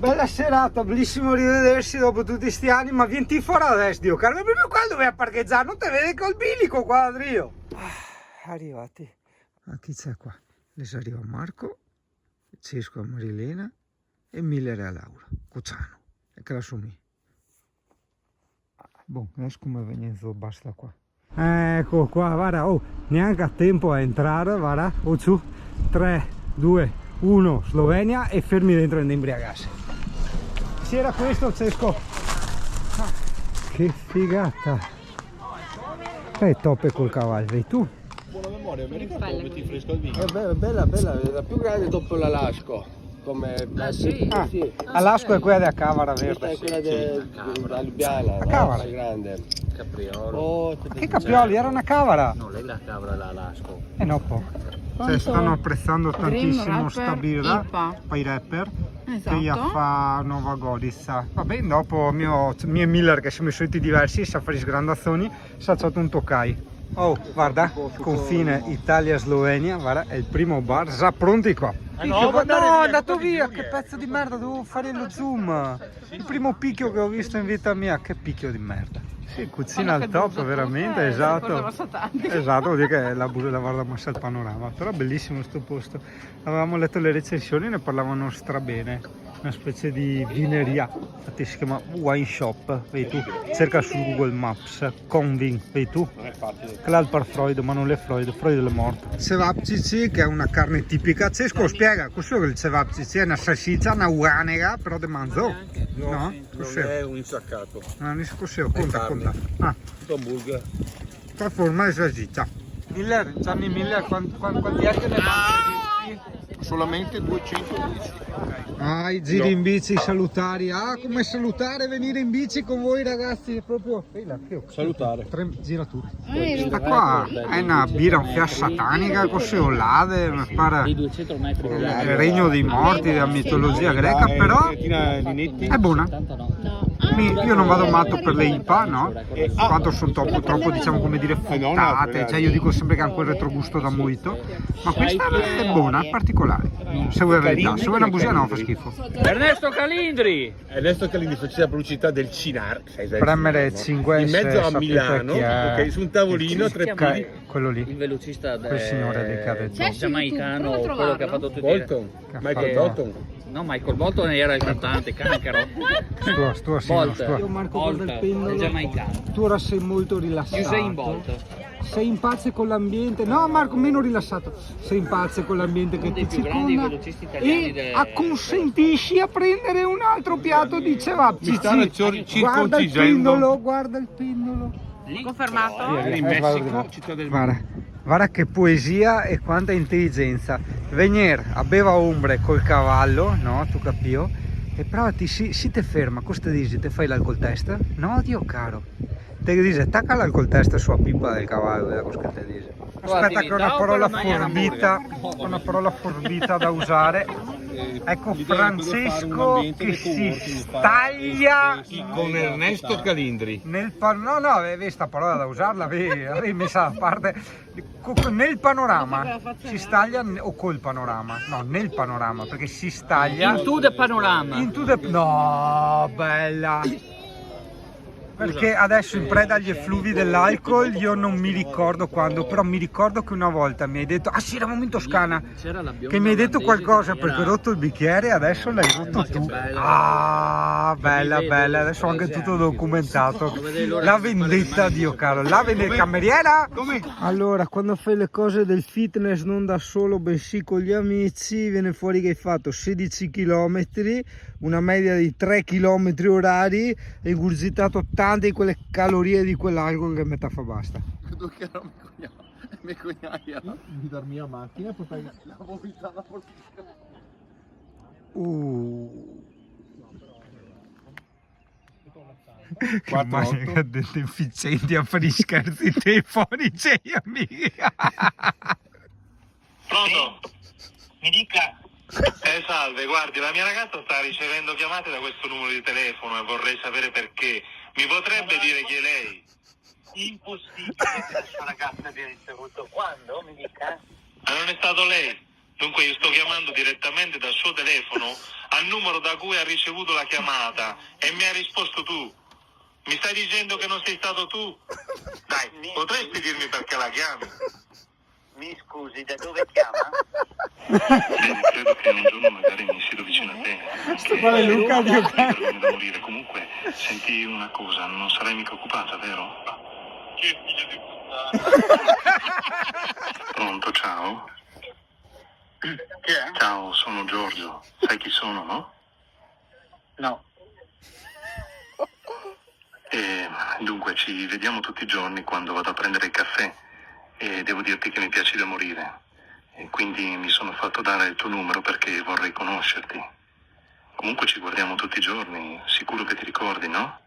Bella serata, bellissimo rivedersi dopo tutti questi anni, ma vieni fuori adesso, Dio caro, proprio qua dove a parcheggiare, non te vede col bilico qua, Rio. Arrivati. A chi c'è qua? Adesso arriva Marco, Cesco a Marilena e Miller a Laura, Cocciano, e che la sumi. Boh, adesso come venendo basta qua. Ecco qua, guarda, oh, neanche a tempo a entrare, guarda, oh su, 3, 2, 1, Slovenia e fermi dentro ad imbriagarsi. Sì, era questo, Cesco. Ah, che figata. È top col cavallo, vedi tu? Buona memoria, mi ricordo come ti fresco il vino. È bella, la più grande dopo l'Alasco. Come sì? Ah, Alasco è quella della Cavara verde. è quella della Lubiana, La Cavara? la grande. Capriolo. Oh, Che caprioli, era una Cavara. No, lei la cabra l'Alasco. No, po'. Cioè, stanno apprezzando tantissimo sta birra, i rapper, che gli fa Nova Gorica. Vabbè, dopo mio Miller, che siamo i soliti diversi, sa fare sgrandazzoni, si è alzato un toccai. Oh, guarda, confine Italia-Slovenia, guarda, è il primo bar, già pronti qua. no, No, è via, andato via, che pezzo di merda, devo fare lo zoom. Il primo picchio che ho visto in vita mia, che picchio di merda. Sì, cucina al top, veramente, esatto. Esatto, vuol dire che la guarda massa al panorama, però bellissimo sto posto. Avevamo letto le recensioni, ne parlavano strabene. Una specie di vineria, infatti si chiama Wine Shop, vedi tu, cerca su Google Maps, Convin, vedi tu, Non è facile. che l'ha il par Freud, ma non è Freud è morto. Cevapcici, che è una carne tipica, Cesco spiega, cos'è che il cevapcici? È una salsiccia, una uanega, però di manzo, no? Non Cos'è? è un insaccato. Non è cos'è, conta, carne. conta. Ah, Tutto hamburger. fa forma di salsiccia. Miller, Gianni Miller, quanti è che ne mangi? Solamente 210. Ah, i giri in bici salutari. Ah, come salutare venire in bici con voi ragazzi, è proprio... Salutare. Gira tu. Questa qua è una birra un fiasco satanica, così olade, mi pare Di 200 metri di il regno dei morti della mitologia greca, però è buona. Io non vado matto per le IPA, no? Quanto sono troppo diciamo come dire fruttate, cioè io dico sempre che ha quel retrogusto da mojito, ma questa è buona, è particolare. Se vuoi la verità, se vuoi una bugia no, fa schifo. Ernesto Calindri! Adesso che lì faceva la pubblicità del Cinar. Premere 5 in mezzo a Milano, ok, ok, su un tavolino, tre piedi. quello Il lì, velocista quel signore lì che ha detto. giamaicano, quello che ha fatto tutti Bolton, Che ha Michael fatto- Bolton. No, Michael Bolton era il cantante, Cancaro. Stua, Bolt, Io Marco guarda il Bolt, pendolo. il giamaicano. Tu ora sei molto rilassato. Usain Bolt. Sei in pace con l'ambiente. No Marco, meno rilassato. Sei in pace con l'ambiente che Uno dei ti più grandi circonda velocisti italiani e acconsentisci a prendere un altro piatto di cevapcici. Mi stanno Guarda il circoncisendo. pendolo, guarda il pendolo. Confermato? Era in Messico, città del Guarda che poesia e quanta intelligenza. Venier aveva ombre col cavallo, no? Tu capio? E però si te ferma, cosa te dici? Te fai l'alcol test? No, Dio caro. Te dice, attacca l'alcol test sulla pipa del cavallo, vedi cosa te dice. Aspetta che è una parola forbita da usare. Ecco Francesco che si staglia con Ernesto Calindri. nel no, avevi sta parola da usarla, avevi messa da parte. Nel panorama si staglia o col panorama? No, nel panorama, perché si staglia Into the panorama. no, bella. Perché adesso in preda agli effluvi dell'alcol io non mi ricordo quando, però mi ricordo che una volta mi hai detto, ah sì, eravamo in Toscana, C'era la bionda che mi hai detto olandese qualcosa che perché ho era- rotto il bicchiere e adesso l'hai rotto che tu. bella. Ah, bella, bella, adesso ho anche tutto documentato. La vendetta, Dio caro, la vendetta cameriera. Allora, quando fai le cose del fitness non da solo, bensì con gli amici, viene fuori che hai fatto 16 km, una media di 3 km orari e ingurgitato tante di quelle calorie di quell'alcol che metà fa basta. Mi cognaia. Di dormire a macchina, poi fai la vomitata. Che manica deficienti a fare scherzi telefonici, amica. Pronto? Mi dica. Salve, guardi, la mia ragazza sta ricevendo chiamate da questo numero di telefono e vorrei sapere perché. Mi potrebbe dire chi è lei? Impossibile che la sua ragazza abbia ricevuto. Quando? Mi dica. Ma non è stato lei? Dunque io sto chiamando direttamente dal suo telefono al numero da cui ha ricevuto la chiamata e mi hai risposto tu. Mi stai dicendo che non sei stato tu? Dai, potresti dirmi perché la chiami? Mi scusi, da dove chiama? Bene, credo che un giorno magari mi siedo vicino a te. Sto quale Luca di Mi vergogno da morire. Comunque, senti una cosa, non sarai mica occupata, vero? Che figlio di puttana. Pronto, ciao? Chi è? Ciao, sono Giorgio. Sai chi sono, no? No. E dunque ci vediamo tutti i giorni quando vado a prendere il caffè e devo dirti che mi piaci da morire. E quindi mi sono fatto dare il tuo numero perché vorrei conoscerti. Comunque ci guardiamo tutti i giorni, sicuro che ti ricordi, no?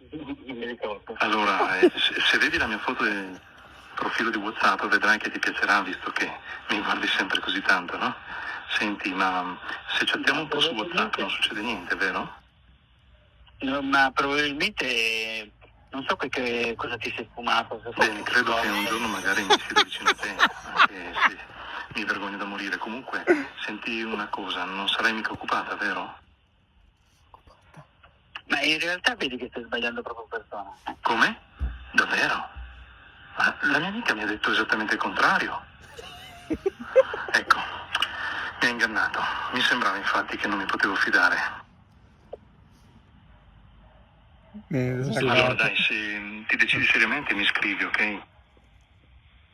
Mi ricordo. Allora, se vedi la mia foto del profilo di WhatsApp vedrai che ti piacerà visto che mi guardi sempre così tanto, no? Senti, ma se chattiamo un po' su WhatsApp non succede niente, vero? No, ma probabilmente non so cosa ti sei fumato. Bene, credo che un giorno magari mi siedo vicino a te, anche se mi vergogno da morire. Comunque, senti una cosa, non sarai mica occupata, vero? Ma in realtà vedi che stai sbagliando proprio persona. Come? Davvero? Ma la mia amica mi ha detto esattamente il contrario. Ecco, mi ha ingannato. Mi sembrava infatti che non mi potevo fidare. Allora dai, se ti decidi seriamente mi scrivi, ok?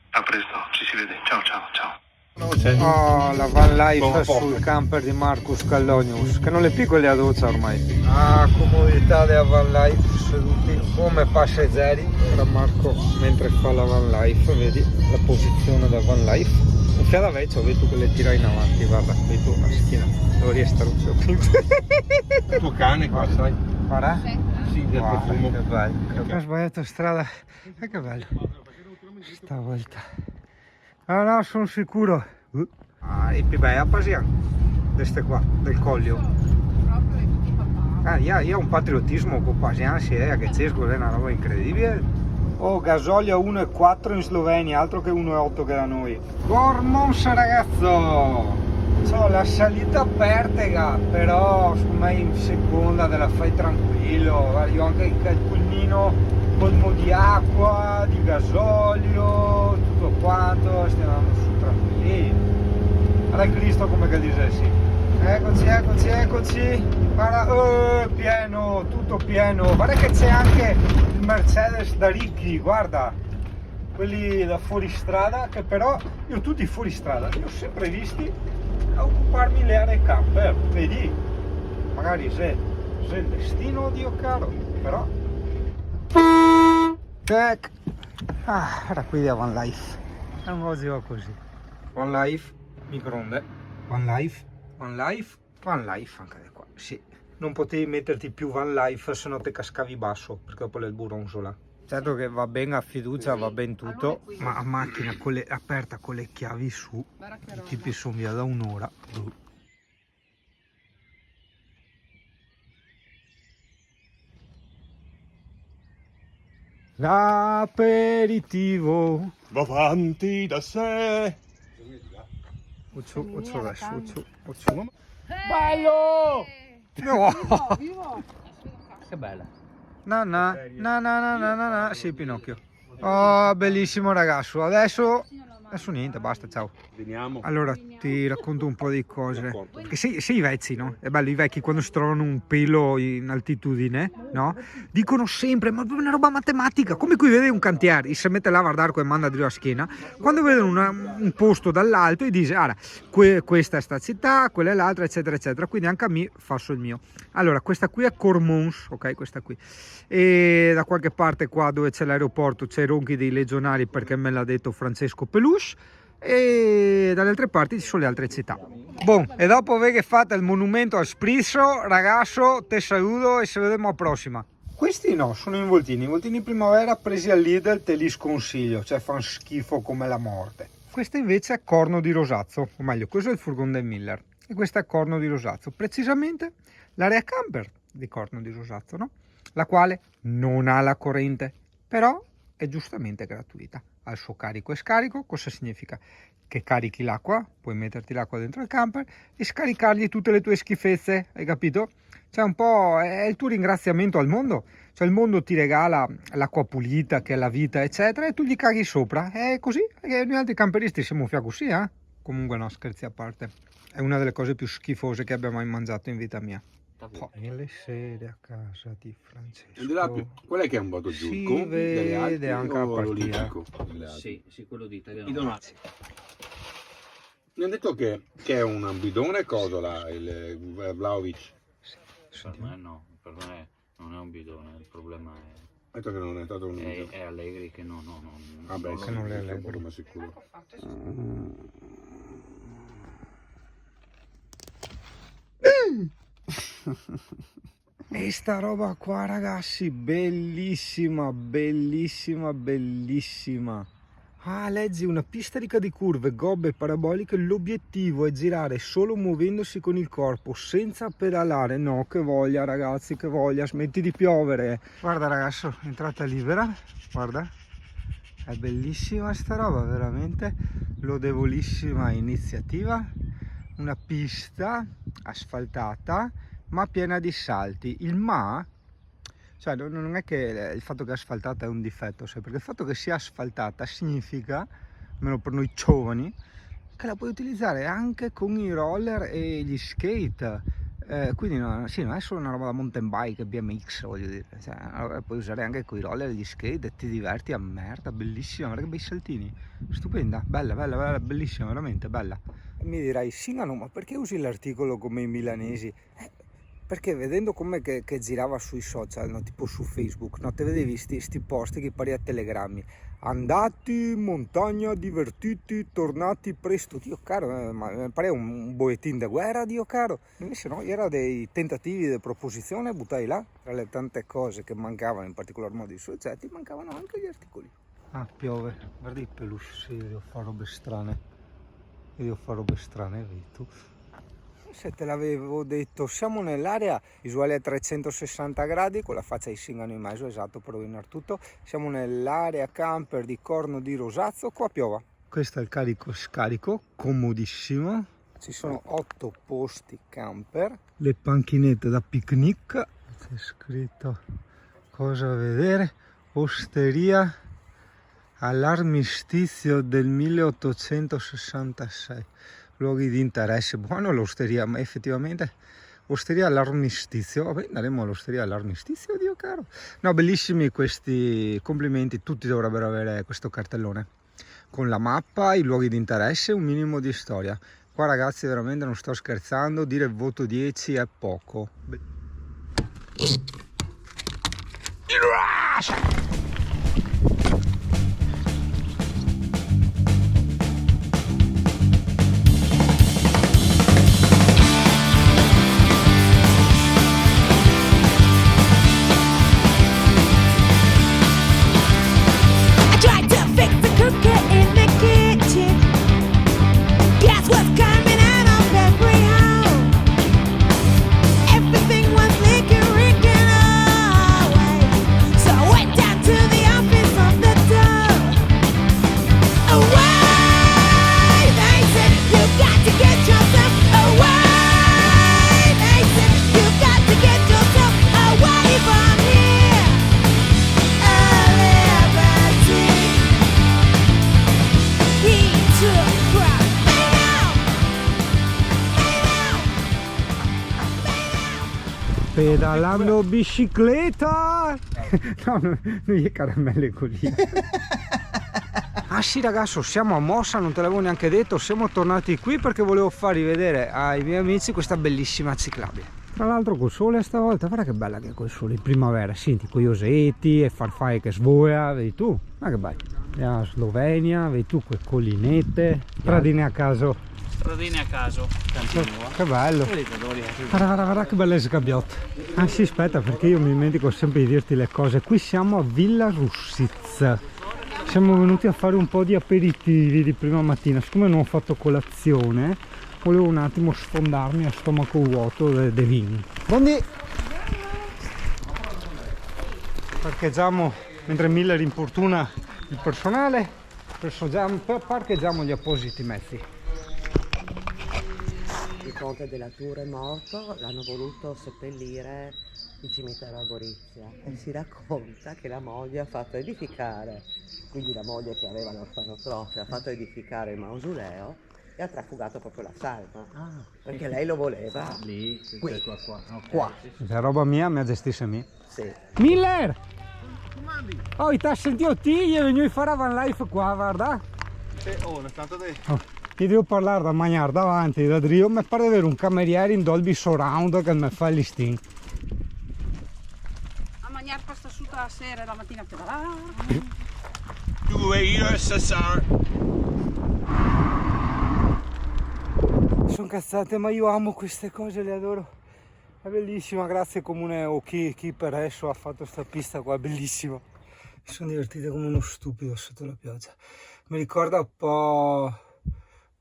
A presto, ci si vede. Ciao ciao ciao. Oh, la van life sul camper di Marcus Callonius, che non le piccole a doccia ormai. Ah, comodità della van life, seduti come passeggeri. Ora Marco mentre fa la van life, vedi la posizione da van life. Un fiata vecchio, vedo che le tira in avanti, guarda, vedo la schiena. Dovrei stare Il tuo cane qua, sai? Guarda. Sì, del Wow, profumo. che bello. Ho sbagliato strada. Che bello. Stavolta. Ah no, sono sicuro. E più bella pasiamo. Queste qua, del Collio. Io ho un patriottismo con Pasian, sì, che c'è, è una roba incredibile. Oh, gasolio 1,4 in Slovenia, altro che 1,8 che da noi. Gormons ragazzo! So, la salita aperta, però secondo me in seconda te la fai tranquillo. Guarda, io ho anche il pulmino, colmo di acqua, di gasolio, tutto quanto, stiamo andando su tranquilli. Guarda Cristo come che dice sì. Eccoci. Guarda, pieno, tutto pieno. Guarda che c'è anche il Mercedes da ricchi, guarda. Quelli da fuoristrada, che però io tutti fuoristrada li ho sempre visti a occuparmi le aree camper, vedi? Magari se il destino, Dio caro, però. Check. Era qui di Van Life. Non oggi va così. Van Life, microonde. Van Life anche di qua. Sì. Non potevi metterti più Van Life se no te cascavi basso, perché dopo le buronzola. Certo che va bene a fiducia, va ben tutto, ma a macchina aperta con le chiavi su, i tipi sono via da un'ora. L'aperitivo. Va avanti da sé. Uccio adesso. Bello! No. Che bella. No, sì, Pinocchio. Oh, bellissimo ragazzo. Adesso niente, basta, ciao. Veniamo. Allora ti racconto un po' di cose. Perché sei vecchi, no? È bello, i vecchi quando si trovano un pelo in altitudine, no? Dicono sempre, ma è una roba matematica, come qui vede un cantiere, e si mette là a guardare come manda giù la schiena, quando vedono un posto dall'alto e dice, ah, questa è sta città, quella è l'altra, eccetera, eccetera. Quindi anche a me faccio il mio. Allora, questa qui è Cormons, ok, questa qui. E da qualche parte qua dove c'è l'aeroporto c'è i ronchi dei legionari perché me l'ha detto Francesco Peluche, e dalle altre parti ci sono le altre città. Bon, e dopo che fate il monumento al Sprisso, ragazzo, te saluto e ci vediamo alla prossima. Questi no, sono involtini primavera presi al Lidl, te li sconsiglio, cioè fanno schifo come la morte. Questa invece è corno di rosazzo, o meglio, questo è il furgone del Miller e questa è corno di rosazzo, precisamente l'area camper di corno di rosazzo, no? La quale non ha la corrente, però è giustamente gratuita. Ha il suo carico e scarico. Cosa significa? Che carichi l'acqua, puoi metterti l'acqua dentro il camper e scaricargli tutte le tue schifezze, hai capito? Cioè un po' è il tuo ringraziamento al mondo, cioè il mondo ti regala l'acqua pulita che è la vita eccetera e tu gli caghi sopra, è così, e noi altri camperisti siamo fia così, eh? Comunque no, scherzi a parte, è una delle cose più schifose che abbia mai mangiato in vita mia. E le sede a casa di Francesco Qual è che è un voto giù? si Il Conti delle Alpi vede anche o la partita. l'Olimpico delle Alpi? Sì, quello di italiano. I Donati. Mi hanno detto che è un bidone cosa là, il Vlahovic. Per me no, per me non è un bidone, il problema Ha detto che non è stato un... è Allegri che no. Vabbè, che non è Allegri. poco ma sicuro. E sta roba qua ragazzi, bellissima, bellissima, bellissima. Ah, leggi, una pista ricca di curve, gobbe paraboliche, l'obiettivo è girare solo muovendosi con il corpo, senza pedalare. No, che voglia ragazzi, che voglia, smetti di piovere. Guarda ragazzo, entrata libera, guarda. È bellissima sta roba, veramente lodevolissima iniziativa. Una pista asfaltata ma piena di salti. Il cioè non è che il fatto che è asfaltata è un difetto, sai, perché il fatto che sia asfaltata significa, almeno per noi giovani, che la puoi utilizzare anche con i roller e gli skate. Quindi sì, non è solo una roba da mountain bike, BMX, voglio dire, cioè, la puoi usare anche con i roller e gli skate e ti diverti a merda, bellissima, guarda che bei saltini, stupenda, bella, bella, bella, bellissima, veramente bella. E mi dirai, sì, no, ma perché usi l'articolo come i milanesi? Perché vedendo come che girava sui social, no? Tipo su Facebook, no? Te vedevi sti post che pari a telegrammi, andati in montagna, divertiti, tornati presto, Dio caro, ma pare un bollettino da guerra, Dio caro. Invece no, era dei tentativi di proposizione, buttai là, tra le tante cose che mancavano, in particolar modo i soggetti, mancavano anche gli articoli. Ah, piove, guarda i peluche, sì, devo fare robe strane, vedi tu. Se te l'avevo detto, siamo nell'area visuale a 360 gradi con la faccia di Singano in mezzo, esatto, per rovinare tutto. Siamo nell'area camper di Corno di Rosazzo, qua piova. Questo è il carico scarico, comodissimo. Ci sono 8 posti camper. Le panchinette da picnic. C'è scritto cosa vedere. Osteria all'armistizio del 1866. Luoghi di interesse, buono l'osteria, ma effettivamente osteria all'armistizio, vabbè, andremo all'osteria all'armistizio, Dio caro. No, bellissimi questi, complimenti, tutti dovrebbero avere questo cartellone con la mappa, i luoghi di interesse, un minimo di storia. Qua ragazzi veramente non sto scherzando, dire voto 10 è poco. Pedalando bicicletta! No, non gli caramelle così. Ah sì ragazzo, siamo a Mossa, non te l'avevo neanche detto, siamo tornati qui perché volevo far rivedere ai miei amici questa bellissima ciclabile. Tra l'altro col sole stavolta, guarda che bella che è col sole in primavera, senti quei osetti e farfalle che svoia, vedi tu? Ma che bello. Andiamo a Slovenia, vedi tu quelle collinette, stradine a caso. Stradine a caso, Che bello. Guarda che belle sgabbiotte. Ah sì, aspetta, perché io mi dimentico sempre di dirti le cose. Qui siamo a Villa Russiz. Siamo venuti a fare un po' di aperitivi di prima mattina. Siccome non ho fatto colazione, volevo un attimo sfondarmi a stomaco vuoto dei vini. Buondì! Parcheggiamo mentre Miller importuna il personale, parcheggiamo gli appositi mezzi. Il conte della Tour è morto, l'hanno voluto seppellire in cimitero a Gorizia e si racconta che la moglie ha fatto edificare, quindi la moglie che aveva l'orfanotrofio ha fatto edificare il mausoleo e ha trafugato proprio la salma, perché lei lo voleva Lì, qui, qua. Ok, qua. sì, sì. Se roba mia, mi gestisce me. Sì. Miller! Oh, ti has sentito ti e venivo a fare van life qua, guarda. Oh, è stato dei... Ti devo parlare da mangiare davanti, da Drio, mi pare di avere un cameriere in Dolby Surround che mi fa il listing. A mangiare pasta asciutta la sera e la mattina te va. Sono cazzate, ma io amo queste cose, le adoro. È bellissima, grazie comune o chi per adesso ha fatto sta pista qua, è bellissima. Mi sono divertito come uno stupido sotto la pioggia. Mi ricorda un po'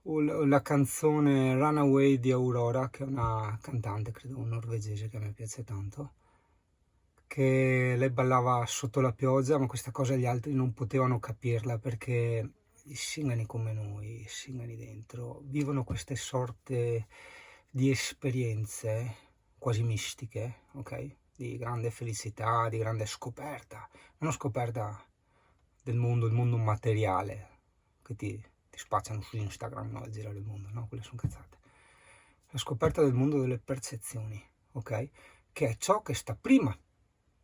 la canzone Runaway di Aurora, che è una cantante, credo norvegese, che a me piace tanto, che lei ballava sotto la pioggia, ma questa cosa gli altri non potevano capirla perché i singani come noi, i singani dentro, vivono queste sorte di esperienze quasi mistiche, ok? Di grande felicità, di grande scoperta, una scoperta del mondo, il mondo materiale, che ti spacciano su Instagram, no? Al girare il mondo, no? Quelle sono cazzate. La scoperta del mondo delle percezioni, ok? Che è ciò che sta prima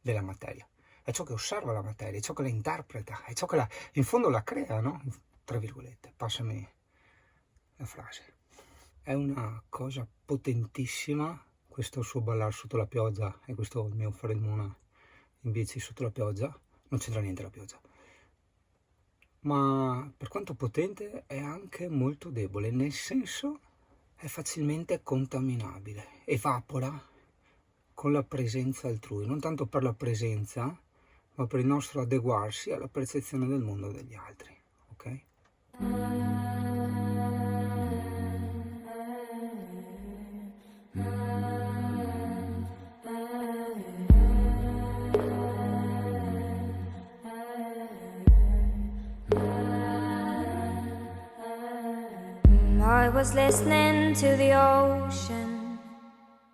della materia, è ciò che osserva la materia, è ciò che la interpreta, è ciò che in fondo la crea, no? Tra virgolette, passami la frase. È una cosa potentissima questo suo ballare sotto la pioggia e questo il mio fare il mona in bici sotto la pioggia. Non c'entra niente la pioggia, ma per quanto potente è anche molto debole, nel senso è facilmente contaminabile, evapora con la presenza altrui, non tanto per la presenza, ma per il nostro adeguarsi alla percezione del mondo degli altri, ok? I was listening to the ocean.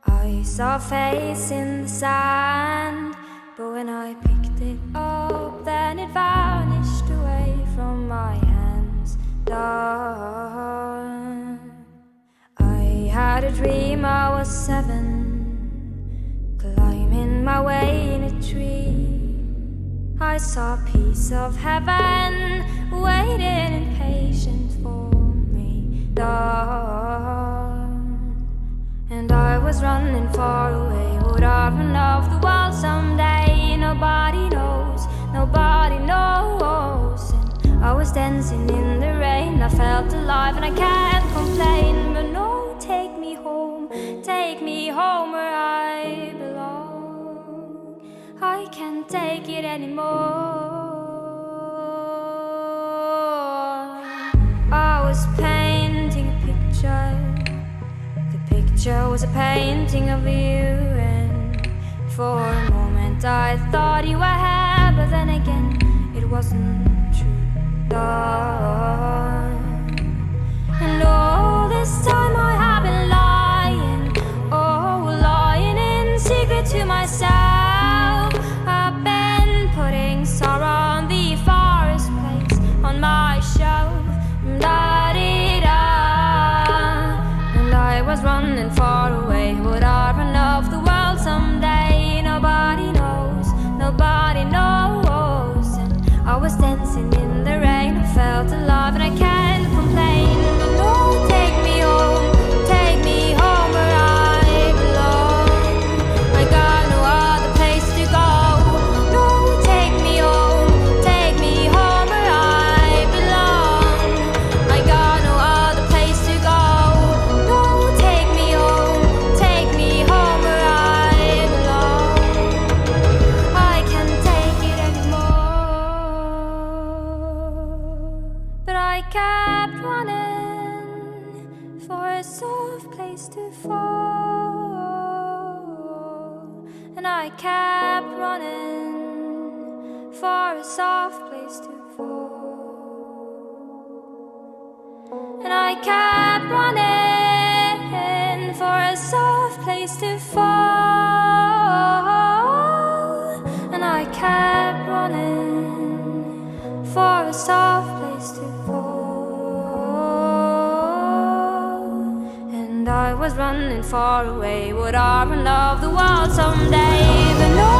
I saw a face in the sand, but when I picked it up, then it vanished away from my hands. Dark. I had a dream I was 7, climbing my way in a tree. I saw a piece of heaven waiting in patience for me. Dark. And I was running far away, would I run off the world someday? Nobody knows, nobody knows. And I was dancing in the rain, I felt alive and I can't complain. But no, take me home where I belong. I can't take it anymore. I was painting a picture. The picture was a painting of you, and for a moment I thought you were here, but then again it wasn't true. And all this time I have been lying, lying in secret to myself. I've been putting sorrow on the forest place on my shelf. And I was running far away, would I run off the world someday? Nobody knows, nobody knows. And I was dancing in the rain, I felt alive and I can't complain. But no, take me home where I belong. I got no other place to go. No, take me home where I belong. I got no other place to go. No, take me home where I belong. I can't take it anymore. But I kept running for a soft place to fall. And I kept running for a soft place to fall. And I kept running for a soft place to fall. And I kept running for a soft place to fall. And I was running far away, would I run of the world someday? But no.